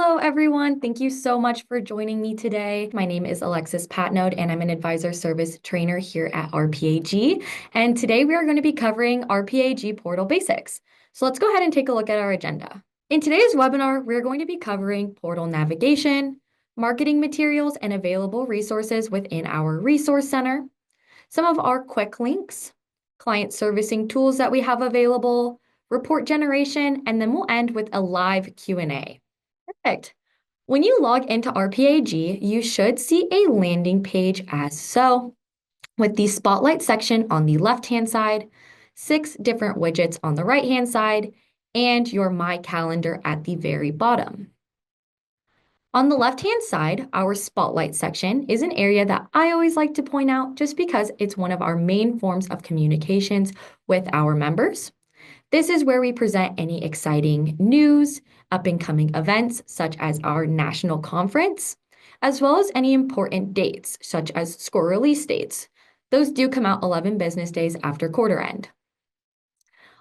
Hello, everyone. Thank you so much for joining me today. My name is Alexis Patnode, and I'm an advisor service trainer here at RPAG. And today we are going to be covering RPAG Portal Basics. So let's go ahead and take a look at our agenda. In today's webinar, we're going to be covering portal navigation, marketing materials, and available resources within our resource center, some of our quick links, client servicing tools that we have available, report generation, and then we'll end with a live Q&A. Perfect. When you log into RPAG, you should see a landing page as so, with the spotlight section on the left-hand side, 6 different widgets on the right-hand side, and your My Calendar at the very bottom. On the left-hand side, our spotlight section is an area that I always like to point out just because it's one of our main forms of communications with our members. This is where we present any exciting news, up-and-coming events such as our national conference, as well as any important dates such as score release dates. Those do come out 11 business days after quarter end.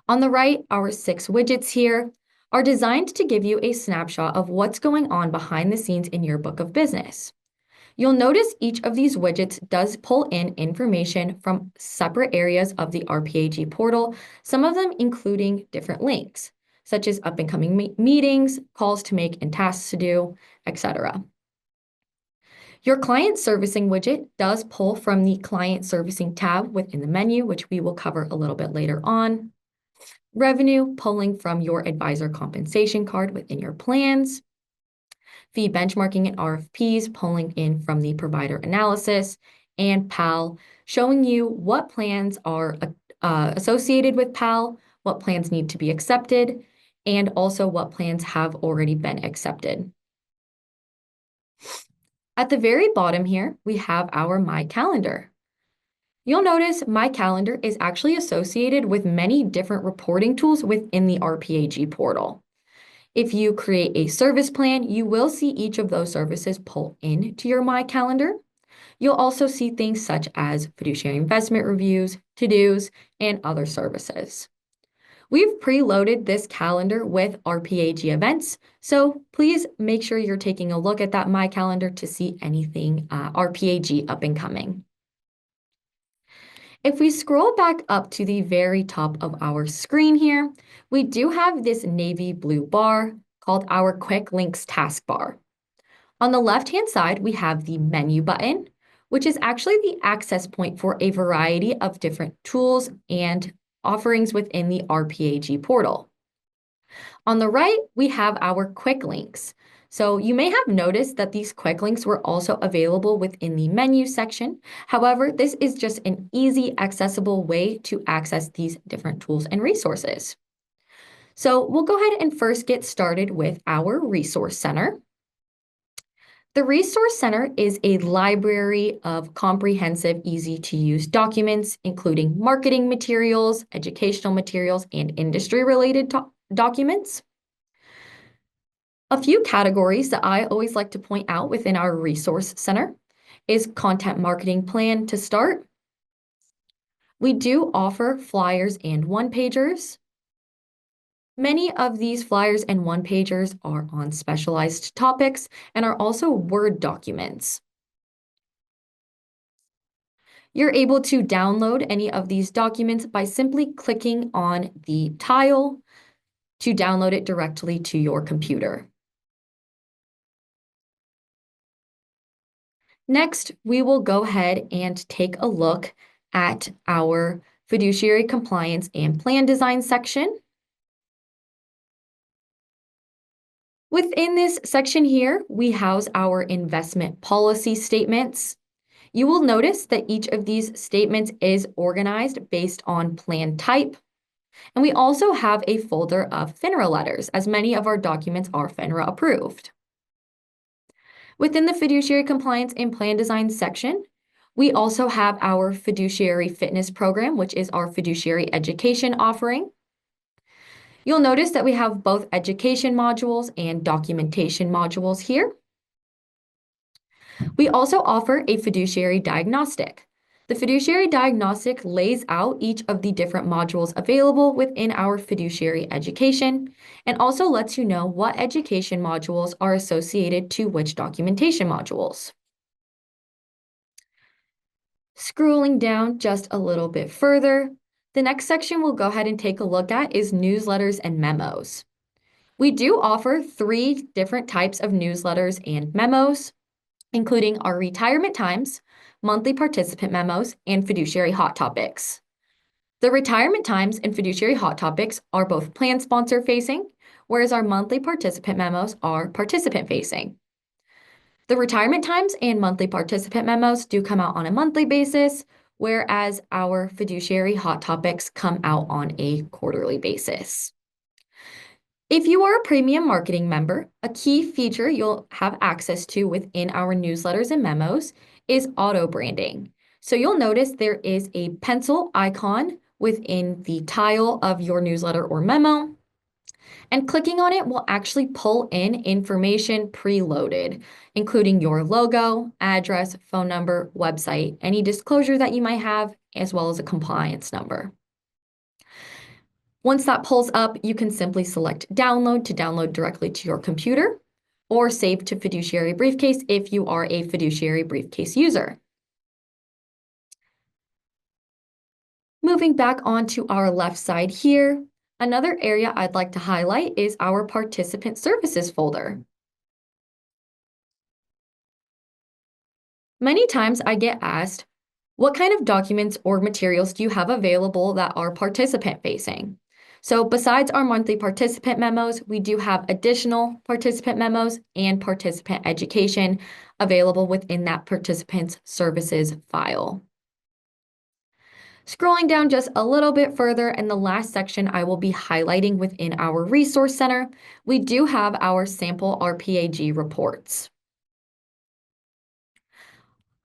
On the right, our 6 widgets here are designed to give you a snapshot of what's going on behind the scenes in your book of business. You'll notice each of these widgets does pull in information from separate areas of the RPAG portal, some of them including different links, such as up-and-coming meetings, calls to make and tasks to do, etc. Your client servicing widget does pull from the client servicing tab within the menu, which we will cover a little bit later on. Revenue pulling from your advisor compensation card within your plans. Fee benchmarking and RFPs pulling in from the provider analysis, and PAL showing you what plans are associated with PAL, what plans need to be accepted, and also what plans have already been accepted. At the very bottom here, we have our My Calendar. You'll notice My Calendar is actually associated with many different reporting tools within the RPAG portal. If you create a service plan, you will see each of those services pull into your My Calendar. You'll also see things such as fiduciary investment reviews, to-dos, and other services. We've preloaded this calendar with RPAG events, so please make sure you're taking a look at that My Calendar to see anything RPAG up and coming. If we scroll back up to the very top of our screen here, we do have this navy blue bar called our Quick Links taskbar. On the left-hand side, we have the menu button, which is actually the access point for a variety of different tools and offerings within the RPAG portal. On the right, we have our quick links. So you may have noticed that these quick links were also available within the menu section. However, this is just an easy, accessible way to access these different tools and resources. So we'll go ahead and first get started with our Resource Center. The Resource Center is a library of comprehensive, easy-to-use documents, including marketing materials, educational materials, and industry-related documents. A few categories that I always like to point out within our Resource Center is Content Marketing Plan to start. We do offer flyers and one-pagers. Many of these flyers and one-pagers are on specialized topics and are also Word documents. You're able to download any of these documents by simply clicking on the tile to download it directly to your computer. Next, we will go ahead and take a look at our fiduciary compliance and plan design section. Within this section here, we house our investment policy statements. You will notice that each of these statements is organized based on plan type. And we also have a folder of FINRA letters, as many of our documents are FINRA approved. Within the fiduciary compliance and plan design section, we also have our fiduciary fitness program, which is our fiduciary education offering. You'll notice that we have both education modules and documentation modules here. We also offer a fiduciary diagnostic. The fiduciary diagnostic lays out each of the different modules available within our fiduciary education and also lets you know what education modules are associated to which documentation modules. Scrolling down just a little bit further, the next section we'll go ahead and take a look at is newsletters and memos. We do offer 3 different types of newsletters and memos, including our retirement times, monthly participant memos, and fiduciary hot topics. The retirement times and fiduciary hot topics are both plan sponsor facing, whereas our monthly participant memos are participant facing. The retirement times and monthly participant memos do come out on a monthly basis, whereas our fiduciary hot topics come out on a quarterly basis. If you are a premium marketing member, a key feature you'll have access to within our newsletters and memos is auto branding. So you'll notice there is a pencil icon within the tile of your newsletter or memo, and clicking on it will actually pull in information preloaded, including your logo, address, phone number, website, any disclosure that you might have, as well as a compliance number. Once that pulls up, you can simply select download to download directly to your computer or save to fiduciary briefcase if you are a fiduciary briefcase user. Moving back onto our left side here, another area I'd like to highlight is our participant services folder. Many times I get asked, what kind of documents or materials do you have available that are participant facing? So besides our monthly participant memos, we do have additional participant memos and participant education available within that participant's services file. Scrolling down just a little bit further, in the last section I will be highlighting within our resource center, we do have our sample RPAG reports.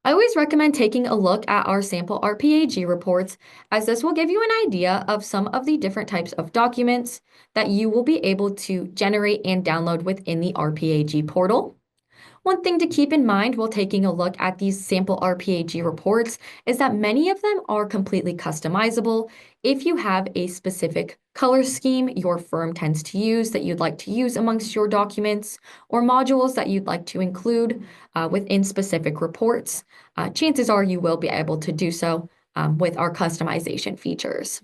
I always recommend taking a look at our sample RPAG reports, as this will give you an idea of some of the different types of documents that you will be able to generate and download within the RPAG portal. One thing to keep in mind while taking a look at these sample RPAG reports is that many of them are completely customizable. If you have a specific color scheme your firm tends to use that you'd like to use amongst your documents or modules that you'd like to include within specific reports, chances are you will be able to do so with our customization features.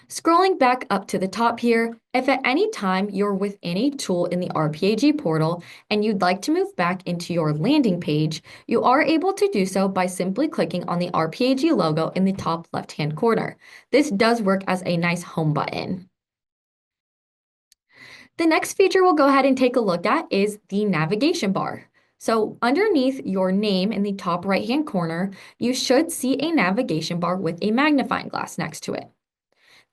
Scrolling back up to the top here, if at any time you're within a tool in the RPAG portal and you'd like to move back into your landing page, you are able to do so by simply clicking on the RPAG logo in the top left-hand corner. This does work as a nice home button. The next feature we'll go ahead and take a look at is the navigation bar. So underneath your name in the top right-hand corner, you should see a navigation bar with a magnifying glass next to it.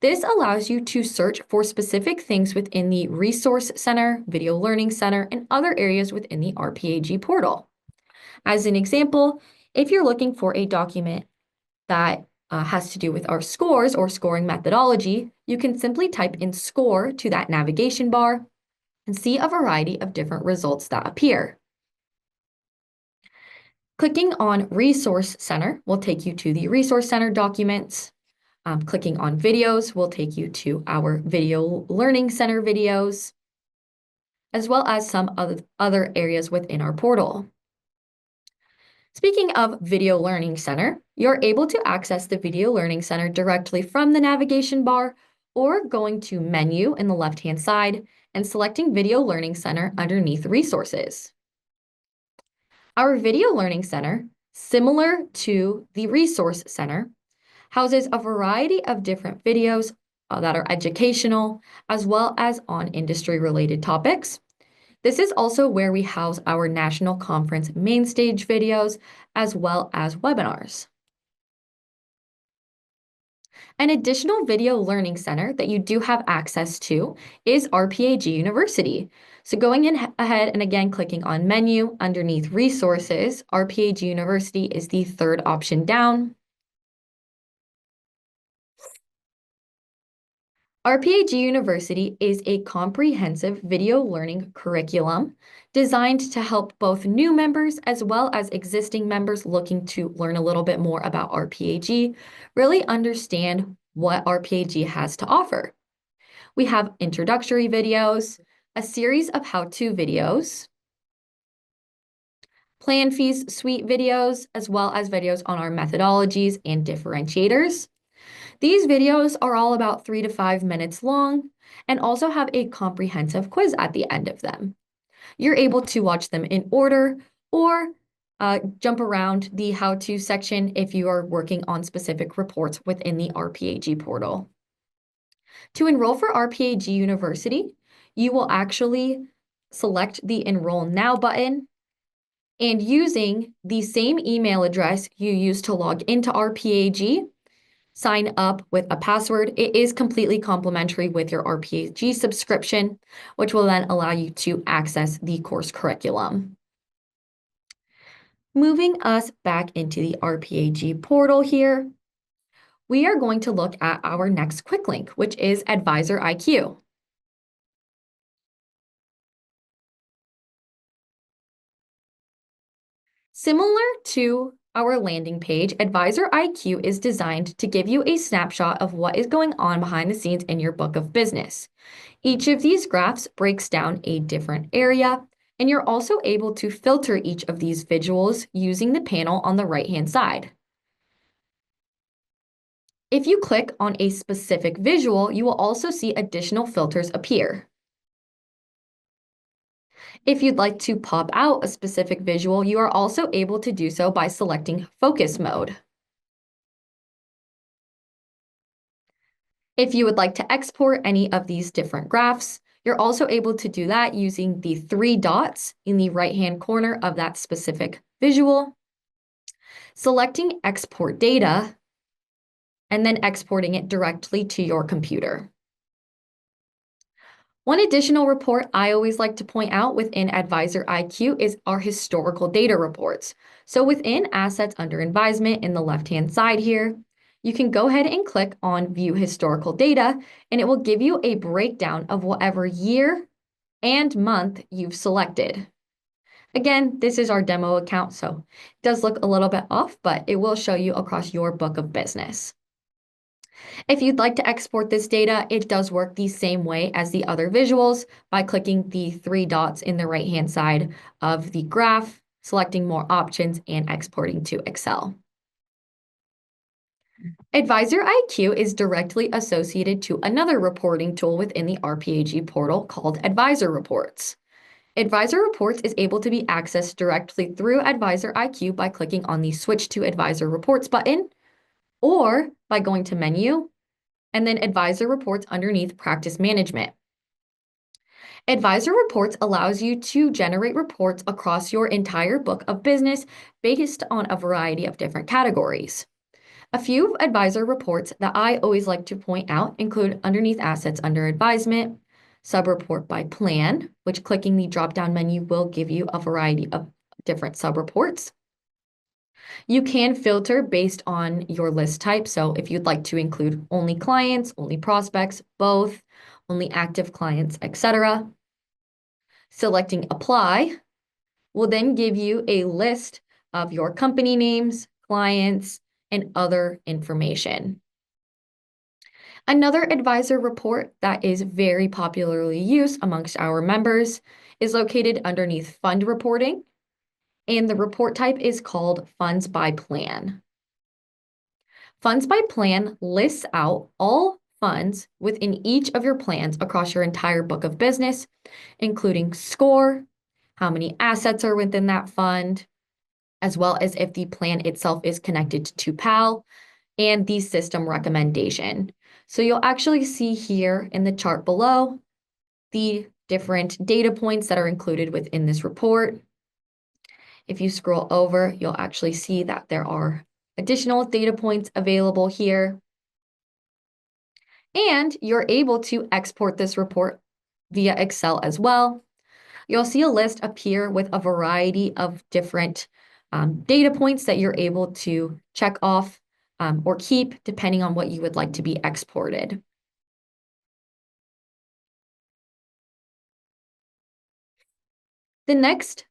This allows you to search for specific things within the Resource Center, Video Learning Center, and other areas within the RPAG portal. As an example, if you're looking for a document that has to do with our scores or scoring methodology, you can simply type in score to that navigation bar and see a variety of different results that appear. Clicking on Resource Center will take you to the Resource Center documents. Clicking on videos will take you to our Video Learning Center videos, as well as some other areas within our portal. Speaking of Video Learning Center, you're able to access the Video Learning Center directly from the navigation bar or going to Menu in the left-hand side and selecting Video Learning Center underneath Resources. Our Video Learning Center, similar to the Resource Center, houses a variety of different videos that are educational, as well as on industry-related topics. This is also where we house our national conference main stage videos, as well as webinars. An additional video learning center that you do have access to is RPAG University. So going in ahead and again clicking on Menu underneath Resources, RPAG University is the third option down. RPAG University is a comprehensive video learning curriculum designed to help both new members as well as existing members looking to learn a little bit more about RPAG really understand what RPAG has to offer. We have introductory videos, a series of how-to videos, plan fees suite videos, as well as videos on our methodologies and differentiators. These videos are all about 3 to 5 minutes long and also have a comprehensive quiz at the end of them. You're able to watch them in order or jump around the how-to section if you are working on specific reports within the RPAG portal. To enroll for RPAG University, you will actually select the Enroll Now button, and using the same email address you used to log into RPAG, sign up with a password. It is completely complimentary with your RPAG subscription, which will then allow you to access the course curriculum. Moving us back into the RPAG portal here, we are going to look at our next quick link, which is Advisor IQ. Similar to our landing page, Advisor IQ is designed to give you a snapshot of what is going on behind the scenes in your book of business. Each of these graphs breaks down a different area, and you're also able to filter each of these visuals using the panel on the right-hand side. If you click on a specific visual, you will also see additional filters appear. If you'd like to pop out a specific visual, you are also able to do so by selecting Focus Mode. If you would like to export any of these different graphs, you're also able to do that using the 3 dots in the right-hand corner of that specific visual, selecting Export Data, and then exporting it directly to your computer. One additional report I always like to point out within Advisor IQ is our historical data reports. So within Assets Under Advisement in the left-hand side here, you can go ahead and click on View Historical Data, and it will give you a breakdown of whatever year and month you've selected. Again, this is our demo account, so it does look a little bit off, but it will show you across your book of business. If you'd like to export this data, it does work the same way as the other visuals by clicking the 3 dots in the right-hand side of the graph, selecting more options, and exporting to Excel. Advisor IQ is directly associated to another reporting tool within the RPAG portal called Advisor Reports. Advisor Reports is able to be accessed directly through Advisor IQ by clicking on the Switch to Advisor Reports button, or by going to Menu, and then Advisor Reports underneath Practice Management. Advisor Reports allows you to generate reports across your entire book of business based on a variety of different categories. A few Advisor Reports that I always like to point out include underneath Assets Under Advisement, Subreport by Plan, which clicking the drop-down menu will give you a variety of different subreports. You can filter based on your list type. So if you'd like to include only clients, only prospects, both, only active clients, etc. Selecting Apply will then give you a list of your company names, clients, and other information. Another advisor report that is very popularly used amongst our members is located underneath Fund Reporting, and the report type is called Funds by Plan. Funds by Plan lists out all funds within each of your plans across your entire book of business, including score, how many assets are within that fund, as well as if the plan itself is connected to PAL, and the system recommendation. So you'll actually see here in the chart below the different data points that are included within this report. If you scroll over, you'll actually see that there are additional data points available here. And you're able to export this report via Excel as well. You'll see a list appear with a variety of different data points that you're able to check off or keep depending on what you would like to be exported. The next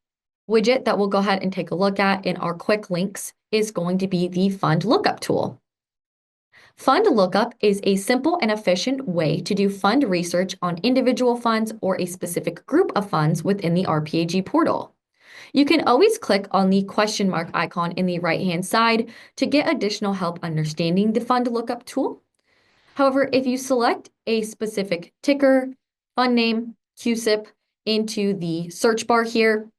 widget that we'll go ahead and take a look at in our quick links is going to be the fund lookup tool. Fund lookup is a simple and efficient way to do fund research on individual funds or a specific group of funds within the RPAG portal. You can always click on the question mark icon in the right-hand side to get additional help understanding the fund lookup tool. However, if you select a specific ticker, fund name, CUSIP into the search bar here,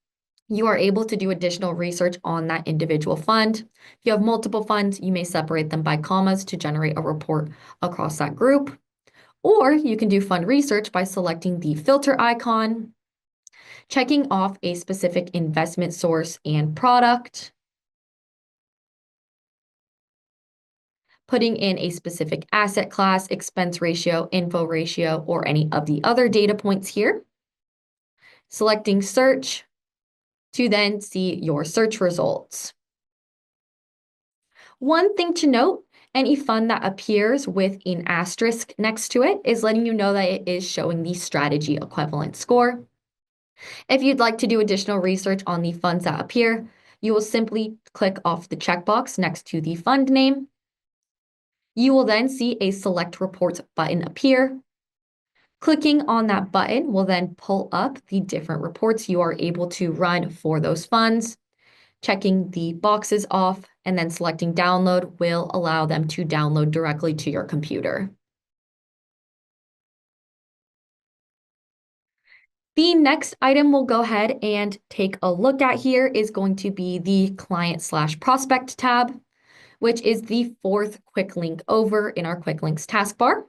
you are able to do additional research on that individual fund. If you have multiple funds, you may separate them by commas to generate a report across that group. Or you can do fund research by selecting the filter icon, checking off a specific investment source and product, putting in a specific asset class, expense ratio, info ratio, or any of the other data points here, selecting search to then see your search results. One thing to note, any fund that appears with an asterisk next to it is letting you know that it is showing the strategy equivalent score. If you'd like to do additional research on the funds that appear, you will simply click off the checkbox next to the fund name. You will then see a Select Reports button appear. Clicking on that button will then pull up the different reports you are able to run for those funds. Checking the boxes off and then selecting download will allow them to download directly to your computer. The next item we'll go ahead and take a look at here is going to be the Client/Prospect tab, which is the fourth quick link over in our quick links taskbar.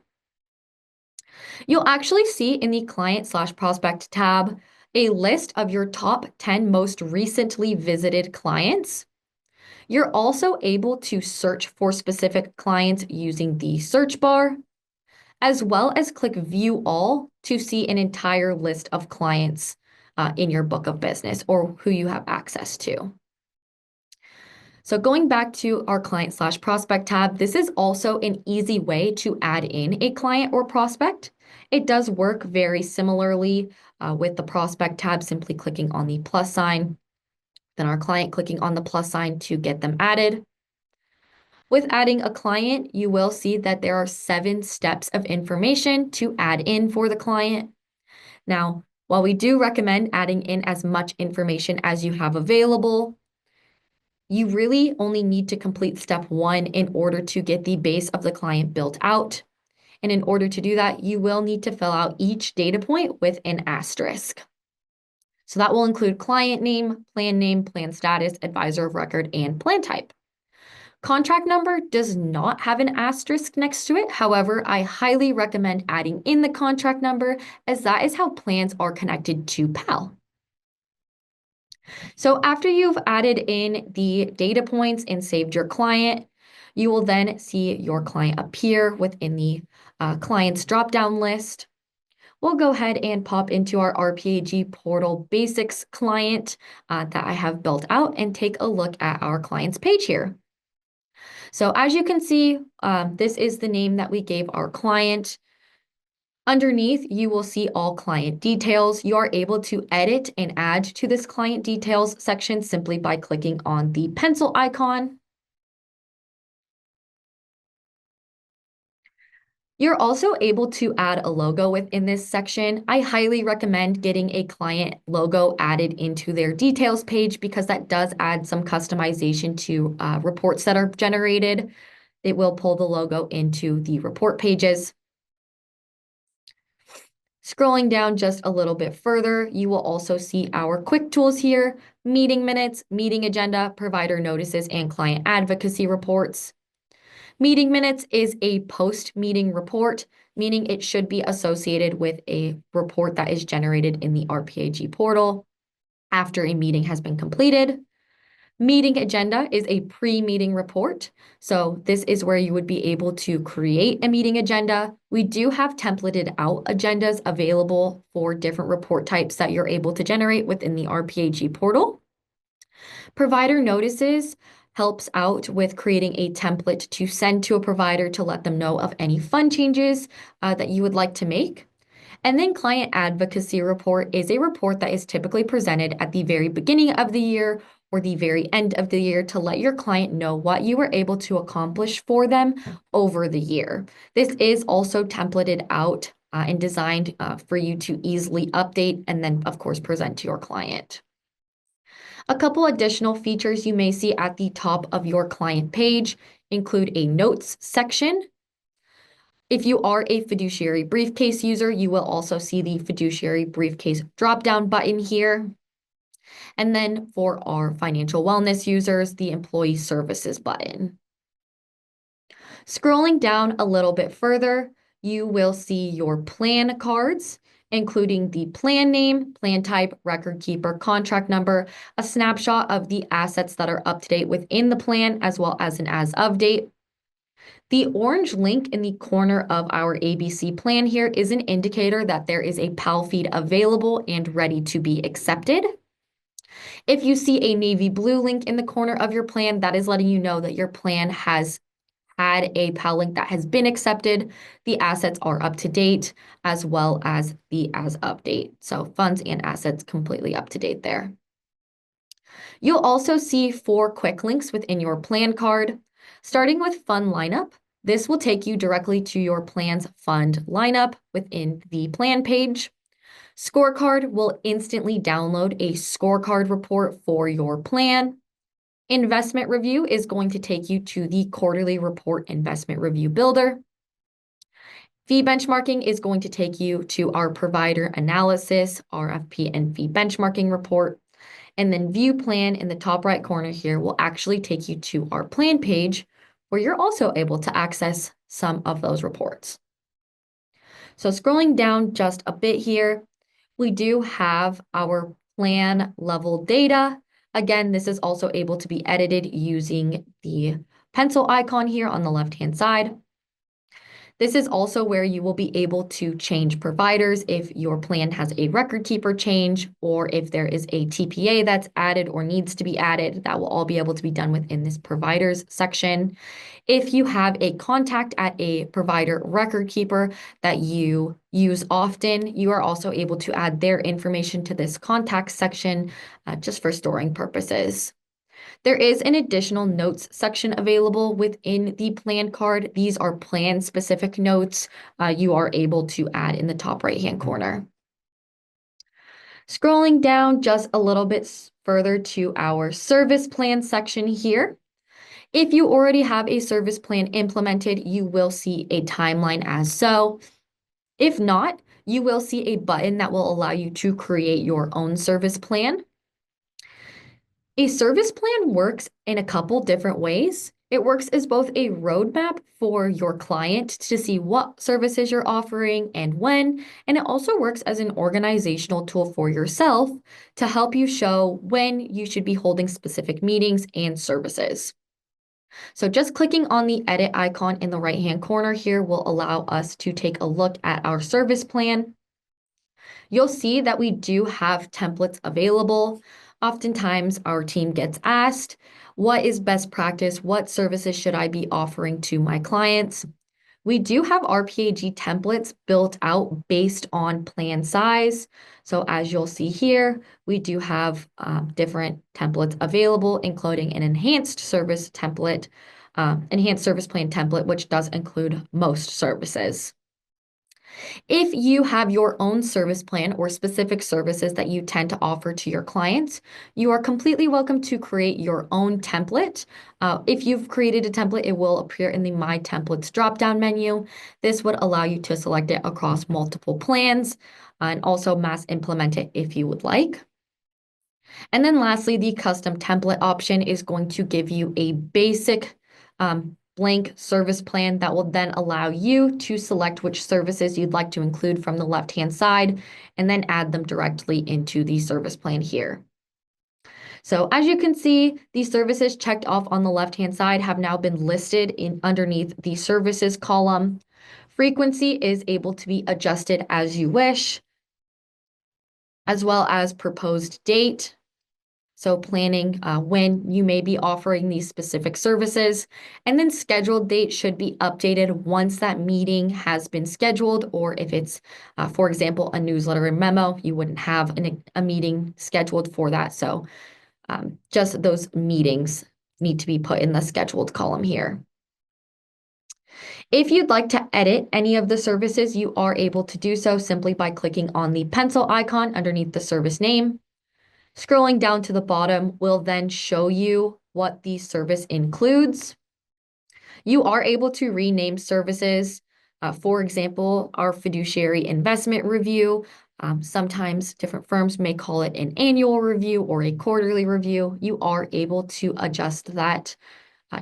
You'll actually see in the Client/Prospect tab a list of your top 10 most recently visited clients. You're also able to search for specific clients using the search bar, as well as click View All to see an entire list of clients in your book of business or who you have access to. So going back to our Client/Prospect tab, this is also an easy way to add in a client or prospect. It does work very similarly with the Prospect tab, simply clicking on the plus sign, then our client clicking on the plus sign to get them added. With adding a client, you will see that there are 7 steps of information to add in for the client. Now, while we do recommend adding in as much information as you have available, you really only need to complete step 1 in order to get the base of the client built out. And in order to do that, you will need to fill out each data point with an asterisk. So that will include client name, plan status, advisor of record, and plan type. Contract number does not have an asterisk next to it. However, I highly recommend adding in the contract number as that is how plans are connected to PAL. So after you've added in the data points and saved your client, you will then see your client appear within the client's drop-down list. We'll go ahead and pop into our RPAG Portal Basics client that I have built out and take a look at our client's page here. So as you can see, this is the name that we gave our client. Underneath, you will see all client details. You are able to edit and add to this client details section simply by clicking on the pencil icon. You're also able to add a logo within this section. I highly recommend getting a client logo added into their details page because that does add some customization to reports that are generated. It will pull the logo into the report pages. Scrolling down just a little bit further, you will also see our quick tools here, meeting minutes, meeting agenda, provider notices, and client advocacy reports. Meeting minutes is a post-meeting report, meaning it should be associated with a report that is generated in the RPAG portal after a meeting has been completed. Meeting agenda is a pre-meeting report. So this is where you would be able to create a meeting agenda. We do have templated out agendas available for different report types that you're able to generate within the RPAG portal. Provider notices helps out with creating a template to send to a provider to let them know of any fund changes that you would like to make. And then client advocacy report is a report that is typically presented at the very beginning of the year or the very end of the year to let your client know what you were able to accomplish for them over the year. This is also templated out and designed for you to easily update and then, of course, present to your client. A couple additional features you may see at the top of your client page include a notes section. If you are a fiduciary briefcase user, you will also see the fiduciary briefcase drop-down button here. And then for our financial wellness users, the employee services button. Scrolling down a little bit further, you will see your plan cards, including the plan name, plan type, record keeper, contract number, a snapshot of the assets that are up to date within the plan, as well as an as of date. The orange link in the corner of our ABC plan here is an indicator that there is a PAL feed available and ready to be accepted. If you see a navy blue link in the corner of your plan, that is letting you know that your plan has had a PAL link that has been accepted. The assets are up to date, as well as the as of date. So funds and assets completely up to date there. You'll also see 4 quick links within your plan card. Starting with fund lineup, this will take you directly to your plan's fund lineup within the plan page. Scorecard will instantly download a scorecard report for your plan. Investment review is going to take you to the quarterly report investment review builder. Fee benchmarking is going to take you to our provider analysis, RFP, and fee benchmarking report. And then view plan in the top right corner here will actually take you to our plan page where you're also able to access some of those reports. So scrolling down just a bit here, we do have our plan level data. Again, this is also able to be edited using the pencil icon here on the left-hand side. This is also where you will be able to change providers if your plan has a record keeper change or if there is a TPA that's added or needs to be added. That will all be able to be done within this providers section. If you have a contact at a provider record keeper that you use often, you are also able to add their information to this contact section just for storing purposes. There is an additional notes section available within the plan card. These are plan-specific notes you are able to add in the top right-hand corner. Scrolling down just a little bit further to our service plan section here. If you already have a service plan implemented, you will see a timeline as so. If not, you will see a button that will allow you to create your own service plan. A service plan works in a couple different ways. It works as both a roadmap for your client to see what services you're offering and when, and it also works as an organizational tool for yourself to help you show when you should be holding specific meetings and services. So just clicking on the edit icon in the right-hand corner here will allow us to take a look at our service plan. You'll see that we do have templates available. Oftentimes, our team gets asked, what is best practice? What services should I be offering to my clients? We do have RPAG templates built out based on plan size. So as you'll see here, we do have different templates available, including an enhanced service template, enhanced service plan template, which does include most services. If you have your own service plan or specific services that you tend to offer to your clients, you are completely welcome to create your own template. If you've created a template, it will appear in the My Templates drop-down menu. This would allow you to select it across multiple plans and also mass implement it if you would like. And then lastly, the custom template option is going to give you a basic blank service plan that will then allow you to select which services you'd like to include from the left-hand side and then add them directly into the service plan here. So as you can see, the services checked off on the left-hand side have now been listed in underneath the services column. Frequency is able to be adjusted as you wish, as well as proposed date. So planning when you may be offering these specific services, and then scheduled date should be updated once that meeting has been scheduled, or if it's, for example, a newsletter and memo, you wouldn't have a meeting scheduled for that. So just those meetings need to be put in the scheduled column here. If you'd like to edit any of the services, you are able to do so simply by clicking on the pencil icon underneath the service name. Scrolling down to the bottom will then show you what the service includes. You are able to rename services. For example, our fiduciary investment review. Sometimes different firms may call it an annual review or a quarterly review. You are able to adjust that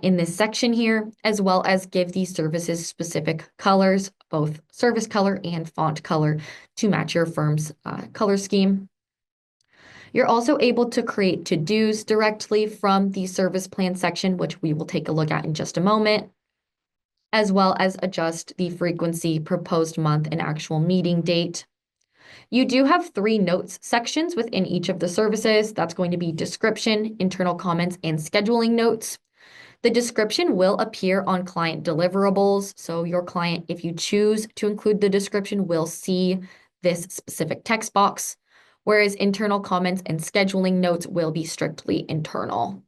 in this section here, as well as give these services specific colors, both service color and font color, to match your firm's color scheme. You're also able to create to-dos directly from the service plan section, which we will take a look at in just a moment, as well as adjust the frequency, proposed month, and actual meeting date. You do have 3 notes sections within each of the services. That's going to be description, internal comments, and scheduling notes. The description will appear on client deliverables. So your client, if you choose to include the description, will see this specific text box, whereas internal comments and scheduling notes will be strictly internal.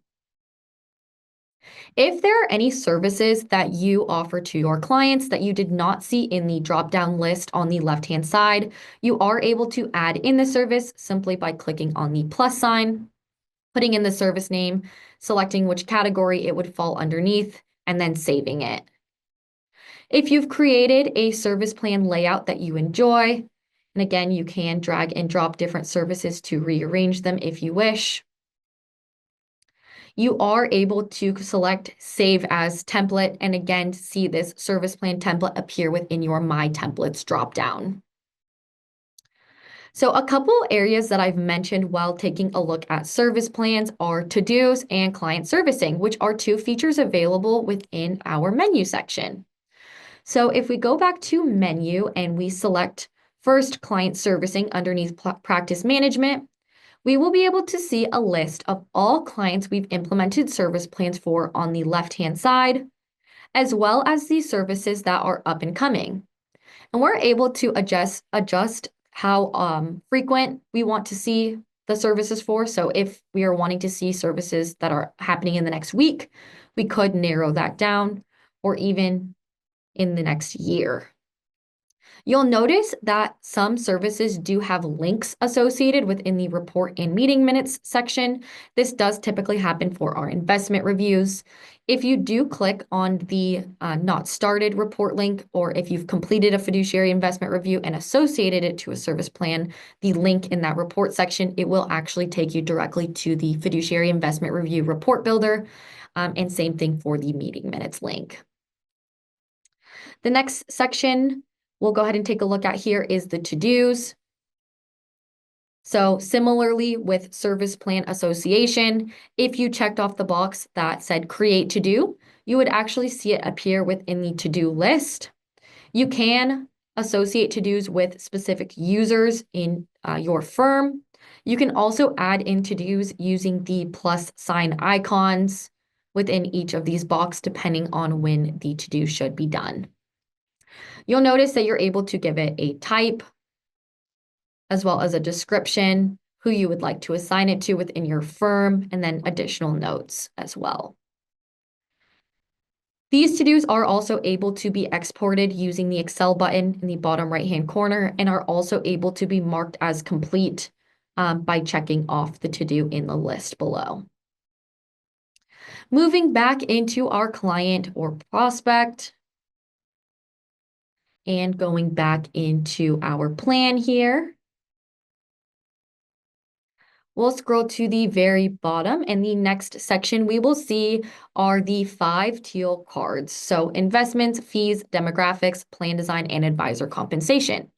If there are any services that you offer to your clients that you did not see in the drop-down list on the left-hand side, you are able to add in the service simply by clicking on the plus sign, putting in the service name, selecting which category it would fall underneath, and then saving it. If you've created a service plan layout that you enjoy, and again, you can drag and drop different services to rearrange them if you wish, you are able to select Save as Template, and again, see this service plan template appear within your My Templates dropdown. So a couple areas that I've mentioned while taking a look at service plans are to-dos and client servicing, which are 2 features available within our menu section. So if we go back to menu and we select first client servicing underneath practice management, we will be able to see a list of all clients we've implemented service plans for on the left-hand side, as well as the services that are up and coming. And we're able to adjust how frequent we want to see the services for. So if we are wanting to see services that are happening in the next week, we could narrow that down, or even in the next year. You'll notice that some services do have links associated within the report and meeting minutes section. This does typically happen for our investment reviews. If you do click on the not started report link, or if you've completed a fiduciary investment review and associated it to a service plan, the link in that report section, it will actually take you directly to the fiduciary investment review report builder, and same thing for the meeting minutes link. The next section we'll go ahead and take a look at here is the to-dos. So similarly with service plan association, if you checked off the box that said create to-do, you would actually see it appear within the to-do list. You can associate to-dos with specific users in your firm. You can also add in to-dos using the plus sign icons within each of these boxes, depending on when the to-do should be done. You'll notice that you're able to give it a type, as well as a description, who you would like to assign it to within your firm, and then additional notes as well. These to-dos are also able to be exported using the Excel button in the bottom right-hand corner, and are also able to be marked as complete by checking off the to-do in the list below. Moving back into our client or prospect, and going back into our plan here, we'll scroll to the very bottom, and the next section we will see are the 5 teal cards. So investments, fees, demographics, plan design, and advisor compensation.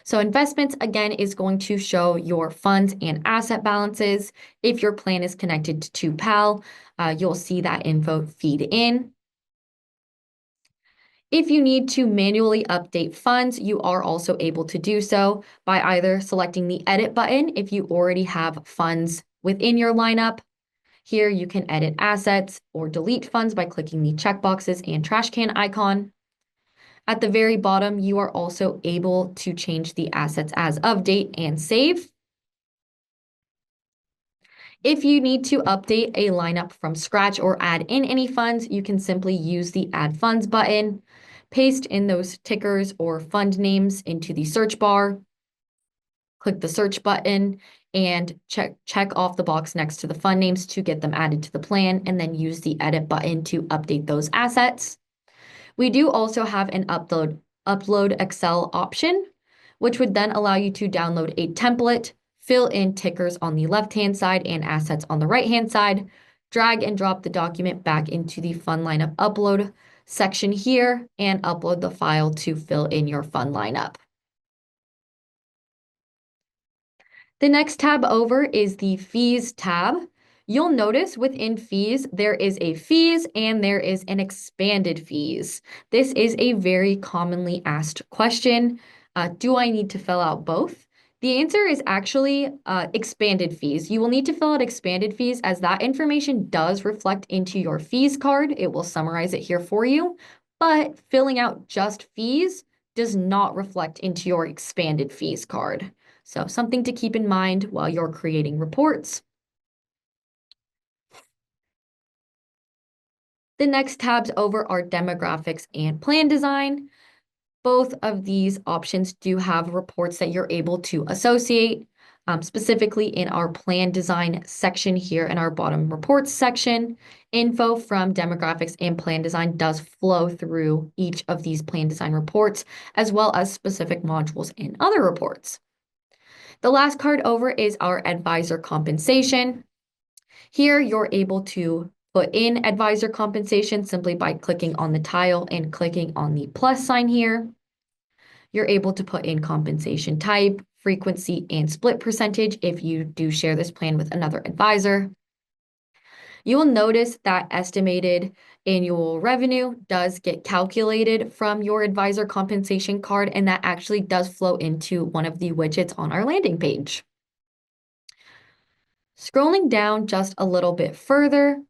So investments, again, is going to show your funds and asset balances. If your plan is connected to PAL, you'll see that info feed in. If you need to manually update funds, you are also able to do so by either selecting the edit button if you already have funds within your lineup. Here you can edit assets or delete funds by clicking the checkboxes and trash can icon. At the very bottom, you are also able to change the assets as of date and save. If you need to update a lineup from scratch or add in any funds, you can simply use the Add Funds button, paste in those tickers or fund names into the search bar, click the search button, and check off the box next to the fund names to get them added to the plan, and then use the Edit button to update those assets. We do also have an upload Excel option, which would then allow you to download a template, fill in tickers on the left-hand side and assets on the right-hand side, drag and drop the document back into the fund lineup upload section here, and upload the file to fill in your fund lineup. The next tab over is the Fees tab. You'll notice within Fees, there is a Fees and there is an Expanded Fees. This is a very commonly asked question. Do I need to fill out both? The answer is actually Expanded Fees. You will need to fill out Expanded Fees as that information does reflect into your fees card. It will summarize it here for you, but filling out just fees does not reflect into your Expanded Fees card. So something to keep in mind while you're creating reports. The next tabs over are demographics and plan design. Both of these options do have reports that you're able to associate, specifically in our plan design section here in our bottom reports section. Info from demographics and plan design does flow through each of these plan design reports, as well as specific modules in other reports. The last card over is our advisor compensation. Here you're able to put in advisor compensation simply by clicking on the tile and clicking on the plus sign here. You're able to put in compensation type, frequency, and split percentage if you do share this plan with another advisor. You will notice that estimated annual revenue does get calculated from your advisor compensation card, and that actually does flow into one of the widgets on our landing page. Scrolling down just a little bit further,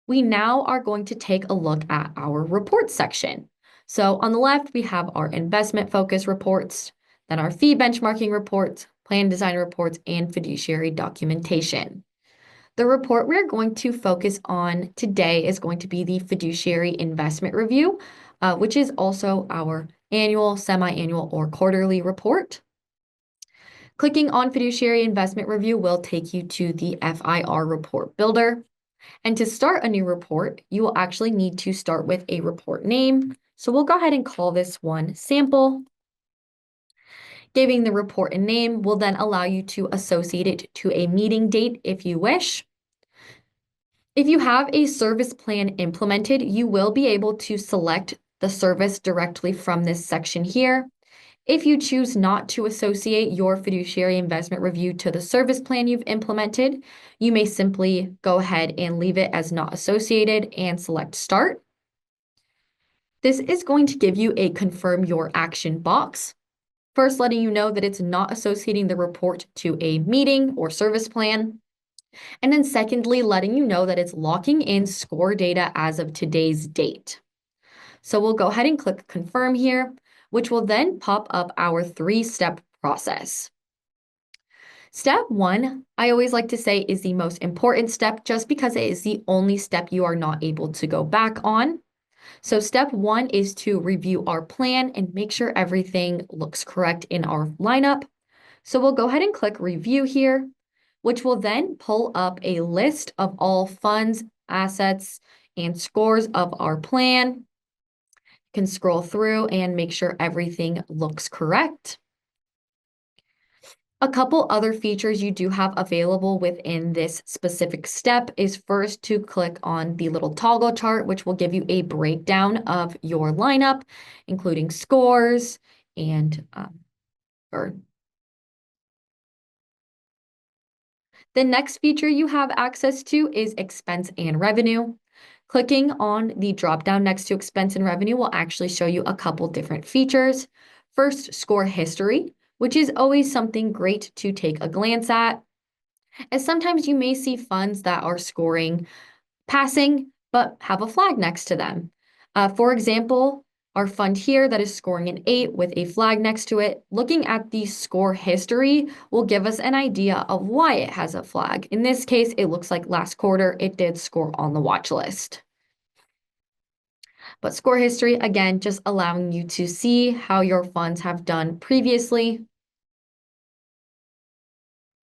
we now are going to take a look at our report section. So on the left, we have our investment focus reports, then our fee benchmarking reports, plan design reports, and fiduciary documentation. The report we're going to focus on today is going to be the fiduciary investment review, which is also our annual, semi-annual, or quarterly report. Clicking on fiduciary investment review will take you to the FIR report builder. And to start a new report, you will actually need to start with a report name. So we'll go ahead and call this one sample. Giving the report a name will then allow you to associate it to a meeting date if you wish. If you have a service plan implemented, you will be able to select the service directly from this section here. If you choose not to associate your fiduciary investment review to the service plan you've implemented, you may simply go ahead and leave it as not associated and select Start. This is going to give you a Confirm Your Action box. First, letting you know that it's not associating the report to a meeting or service plan. And then secondly, letting you know that it's locking in score data as of today's date. So we'll go ahead and click Confirm here, which will then pop up our 3-step process. Step 1, I always like to say, is the most important step just because it is the only step you are not able to go back on. So step 1 is to review our plan and make sure everything looks correct in our lineup. So we'll go ahead and click Review here, which will then pull up a list of all funds, assets, and scores of our plan. You can scroll through and make sure everything looks correct. A couple other features you do have available within this specific step is first to click on the little toggle chart, which will give you a breakdown of your lineup, including scores and The next feature you have access to is expense and revenue. Clicking on the dropdown next to expense and revenue will actually show you a couple different features. First, score history, which is always something great to take a glance at. As sometimes you may see funds that are scoring passing, but have a flag next to them. For example, our fund here that is scoring an 8 with a flag next to it, looking at the score history will give us an idea of why it has a flag. In this case, it looks like last quarter it did score on the watch list. But score history, again, just allowing you to see how your funds have done previously.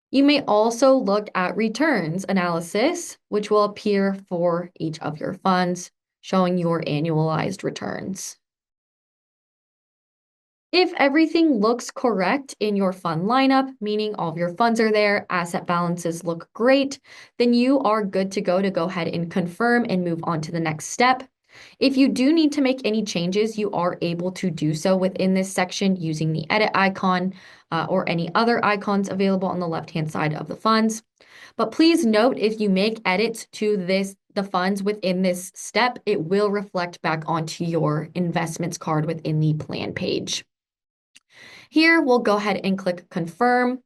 You may also look at returns analysis, which will appear for each of your funds, showing your annualized returns. If everything looks correct in your fund lineup, meaning all of your funds are there, asset balances look great, then you are good to go ahead and confirm and move on to the next step. If you do need to make any changes, you are able to do so within this section using the edit icon or any other icons available on the left-hand side of the funds. But please note, if you make edits to the funds within this step, it will reflect back onto your investments card within the plan page. Here, we'll go ahead and click confirm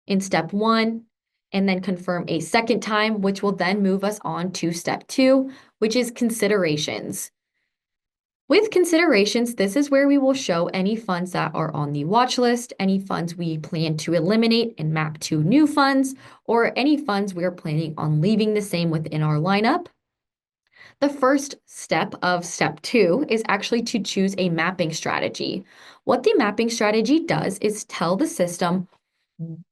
in step 1, and then confirm a second time, which will then move us on to step 2, which is considerations. With considerations, this is where we will show any funds that are on the watch list, any funds we plan to eliminate and map to new funds, or any funds we are planning on leaving the same within our lineup. The first step of step 2 is actually to choose a mapping strategy. What the mapping strategy does is tell the system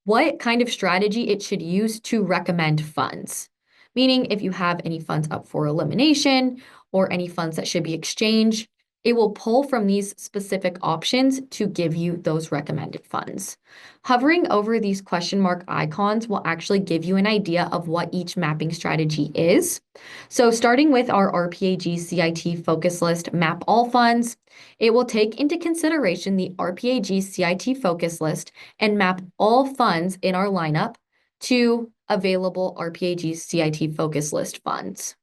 what kind of strategy it should use to recommend funds. Meaning, if you have any funds up for elimination or any funds that should be exchanged, it will pull from these specific options to give you those recommended funds. Hovering over these question mark icons will actually give you an idea of what each mapping strategy is. So starting with our RPAG CIT focus list map all funds, it will take into consideration the RPAG CIT focus list and map all funds in our lineup to available RPAG CIT focus list funds.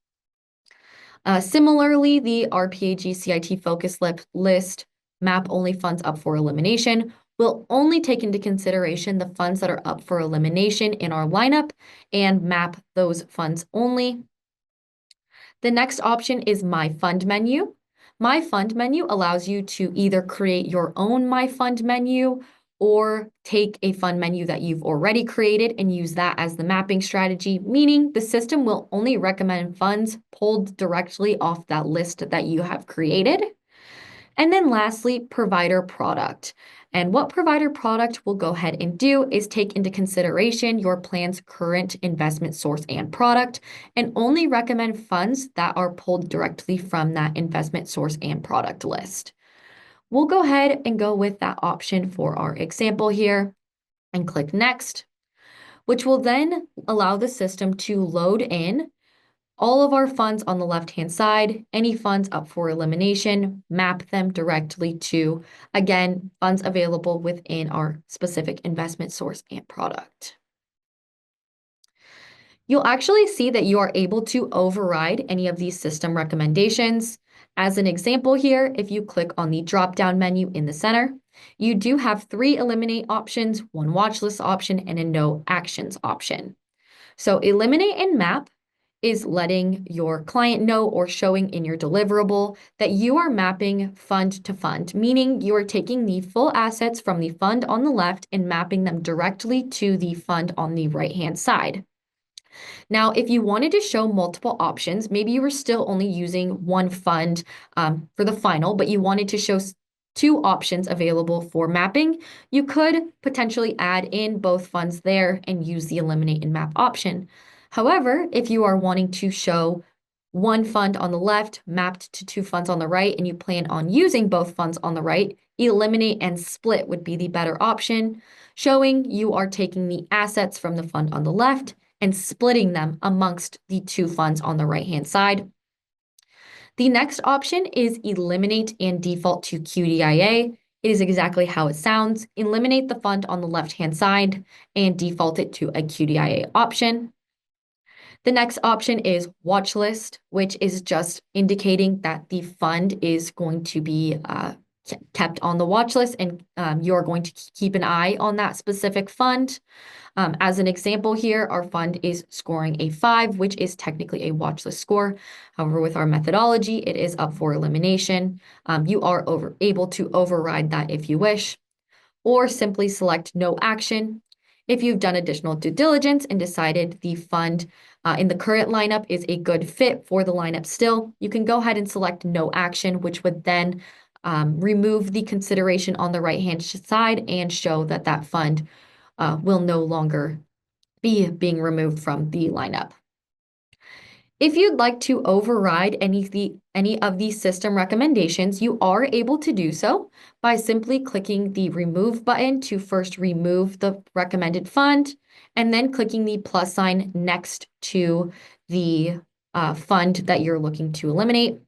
Similarly, the RPAG CIT focus list map only funds up for elimination will only take into consideration the funds that are up for elimination in our lineup and map those funds only. The next option is My Fund menu. My Fund menu allows you to either create your own My Fund menu or take a fund menu that you've already created and use that as the mapping strategy, meaning the system will only recommend funds pulled directly off that list that you have created. And then lastly, provider product. And what provider product will go ahead and do is take into consideration your plan's current investment source and product, and only recommend funds that are pulled directly from that investment source and product list. We'll go ahead and go with that option for our example here and click next, which will then allow the system to load in all of our funds on the left-hand side, any funds up for elimination, map them directly to, again, funds available within our specific investment source and product. You'll actually see that you are able to override any of these system recommendations. As an example here, if you click on the drop-down menu in the center, you do have 3 eliminate options, 1 watch list option, and a no actions option. So eliminate and map is letting your client know or showing in your deliverable that you are mapping fund to fund, meaning you are taking the full assets from the fund on the left and mapping them directly to the fund on the right-hand side. Now, if you wanted to show multiple options, maybe you were still only using one fund for the final, but you wanted to show 2 options available for mapping, you could potentially add in both funds there and use the eliminate and map option. However, if you are wanting to show one fund on the left mapped to 2 funds on the right, and you plan on using both funds on the right, eliminate and split would be the better option, showing you are taking the assets from the fund on the left and splitting them amongst the 2 funds on the right-hand side. The next option is eliminate and default to QDIA. It is exactly how it sounds. Eliminate the fund on the left-hand side and default it to a QDIA option. The next option is watch list, which is just indicating that the fund is going to be kept on the watch list and you're going to keep an eye on that specific fund. As an example here, our fund is scoring a 5, which is technically a watch list score. However, with our methodology, it is up for elimination. You are able to override that if you wish, or simply select no action. If you've done additional due diligence and decided the fund in the current lineup is a good fit for the lineup still, you can go ahead and select no action, which would then remove the consideration on the right-hand side and show that that fund will no longer be being removed from the lineup. If you'd like to override any of the system recommendations, you are able to do so by simply clicking the remove button to first remove the recommended fund, and then clicking the plus sign next to the fund that you're looking to eliminate.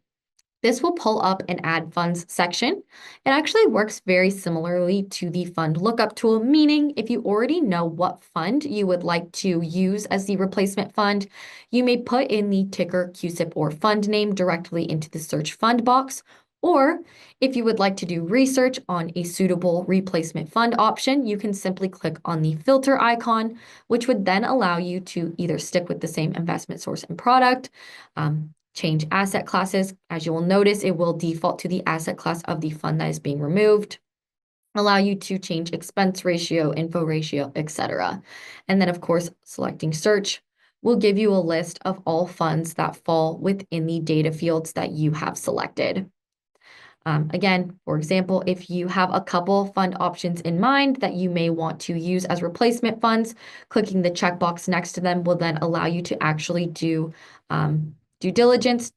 This will pull up an add funds section. It actually works very similarly to the fund lookup tool, meaning if you already know what fund you would like to use as the replacement fund, you may put in the ticker, CUSIP, or fund name directly into the search fund box. Or if you would like to do research on a suitable replacement fund option, you can simply click on the filter icon, which would then allow you to either stick with the same investment source and product, change asset classes. As you will notice, it will default to the asset class of the fund that is being removed, allow you to change expense ratio, info ratio, etc. And then, of course, selecting search will give you a list of all funds that fall within the data fields that you have selected. Again, for example, if you have a couple fund options in mind that you may want to use as replacement funds, clicking the checkbox next to them will then allow you to actually do due diligence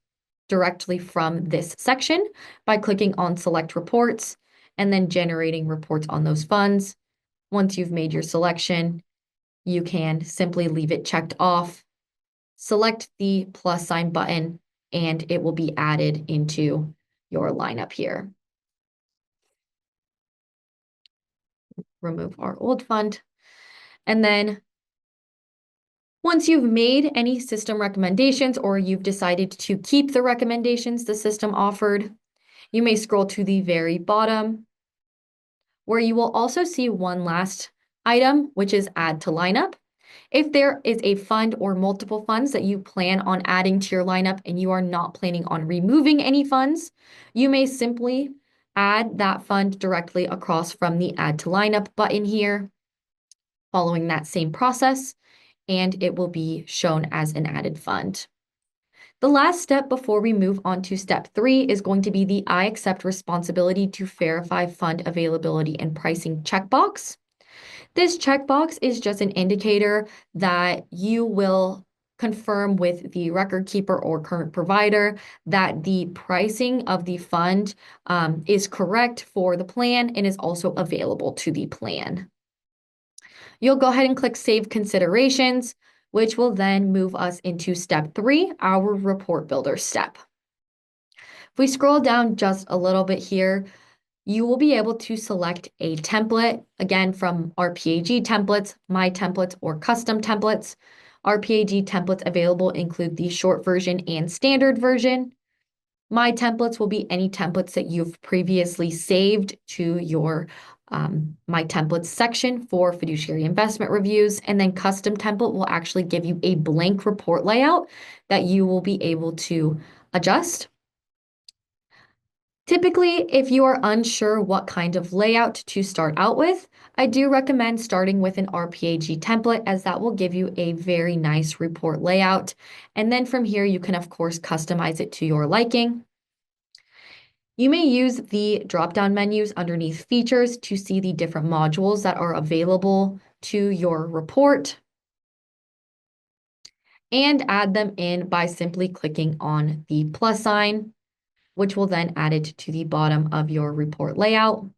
directly from this section by clicking on select reports and then generating reports on those funds. Once you've made your selection, you can simply leave it checked off, select the plus sign button, and it will be added into your lineup here. Remove our old fund. And then once you've made any system recommendations or you've decided to keep the recommendations the system offered, you may scroll to the very bottom where you will also see one last item, which is add to lineup. If there is a fund or multiple funds that you plan on adding to your lineup and you are not planning on removing any funds, you may simply add that fund directly across from the add to lineup button here, following that same process, and it will be shown as an added fund. The last step before we move on to step 3 is going to be the I accept responsibility to verify fund availability and pricing checkbox. This checkbox is just an indicator that you will confirm with the record keeper or current provider that the pricing of the fund is correct for the plan and is also available to the plan. You'll go ahead and click Save Considerations, which will then move us into step 3, our report builder step. If we scroll down just a little bit here, you will be able to select a template, again, from RPAG templates, My Templates, or Custom Templates. RPAG templates available include the short version and standard version. My Templates will be any templates that you've previously saved to your My Templates section for fiduciary investment reviews. And then Custom Template will actually give you a blank report layout that you will be able to adjust. Typically, if you are unsure what kind of layout to start out with, I do recommend starting with an RPAG template, as that will give you a very nice report layout. And then from here, you can, of course, customize it to your liking. You may use the drop-down menus underneath features to see the different modules that are available to your report and add them in by simply clicking on the plus sign, which will then add it to the bottom of your report layout.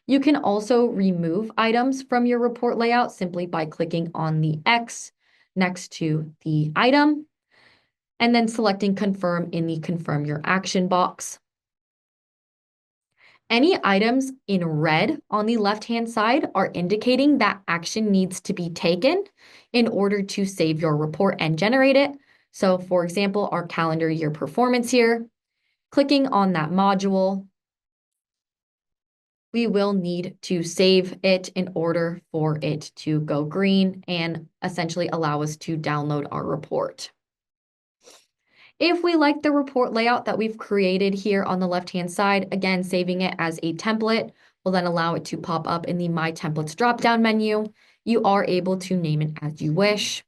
You can also remove items from your report layout simply by clicking on the X next to the item and then selecting confirm in the confirm your action box. Any items in red on the left-hand side are indicating that action needs to be taken in order to save your report and generate it. So for example, our calendar year performance here, clicking on that module we will need to save it in order for it to go green and essentially allow us to download our report. If we like the report layout that we've created here on the left-hand side, again, saving it as a template will then allow it to pop up in the My Templates drop-down menu. You are able to name it as you wish.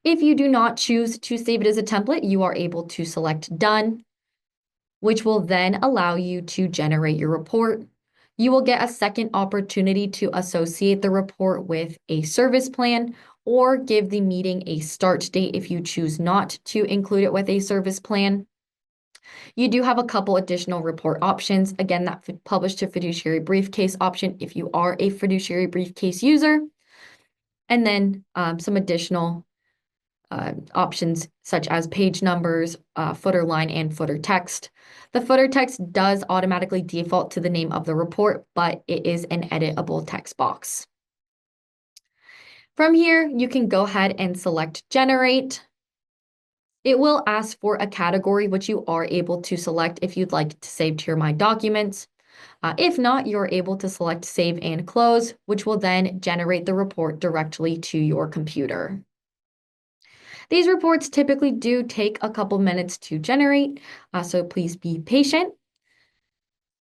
If you do not choose to save it as a template, you are able to select Done, which will then allow you to generate your report. You will get a second opportunity to associate the report with a service plan or give the meeting a start date if you choose not to include it with a service plan. You do have a couple additional report options. Again, that publish to fiduciary briefcase option if you are a fiduciary briefcase user. And then some additional options such as page numbers, footer line, and footer text. The footer text does automatically default to the name of the report, but it is an editable text box. From here, you can go ahead and select Generate. It will ask for a category, which you are able to select if you'd like to save to your My Documents. If not, you're able to select Save and Close, which will then generate the report directly to your computer. These reports typically do take a couple minutes to generate, so please be patient.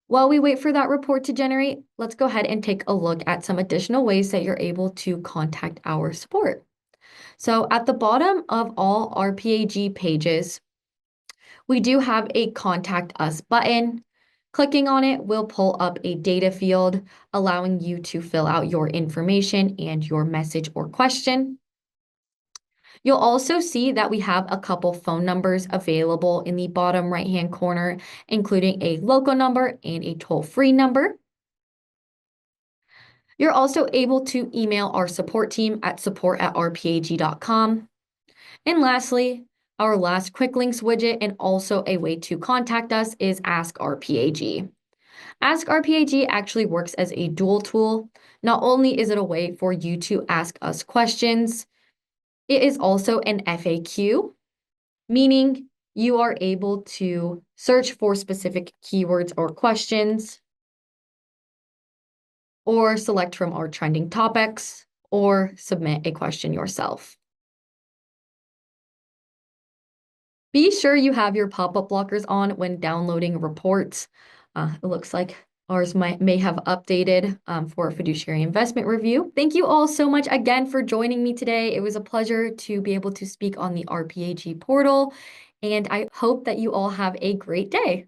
While we wait for that report to generate, let's go ahead and take a look at some additional ways that you're able to contact our support. So at the bottom of all RPAG pages, we do have a Contact Us button. Clicking on it will pull up a data field, allowing you to fill out your information and your message or question. You'll also see that we have a couple phone numbers available in the bottom right-hand corner, including a local number and a toll-free number. You're also able to email our support team at support@rpag.com. And lastly, our last quick links widget and also a way to contact us is Ask RPAG. Ask RPAG actually works as a dual tool. Not only is it a way for you to ask us questions, it is also an FAQ, meaning you are able to search for specific keywords or questions, or select from our trending topics, or submit a question yourself. Be sure you have your pop-up blockers on when downloading reports. It looks like ours may have updated for a fiduciary investment review. Thank you all so much again for joining me today. It was a pleasure to be able to speak on the RPAG portal, and I hope that you all have a great day.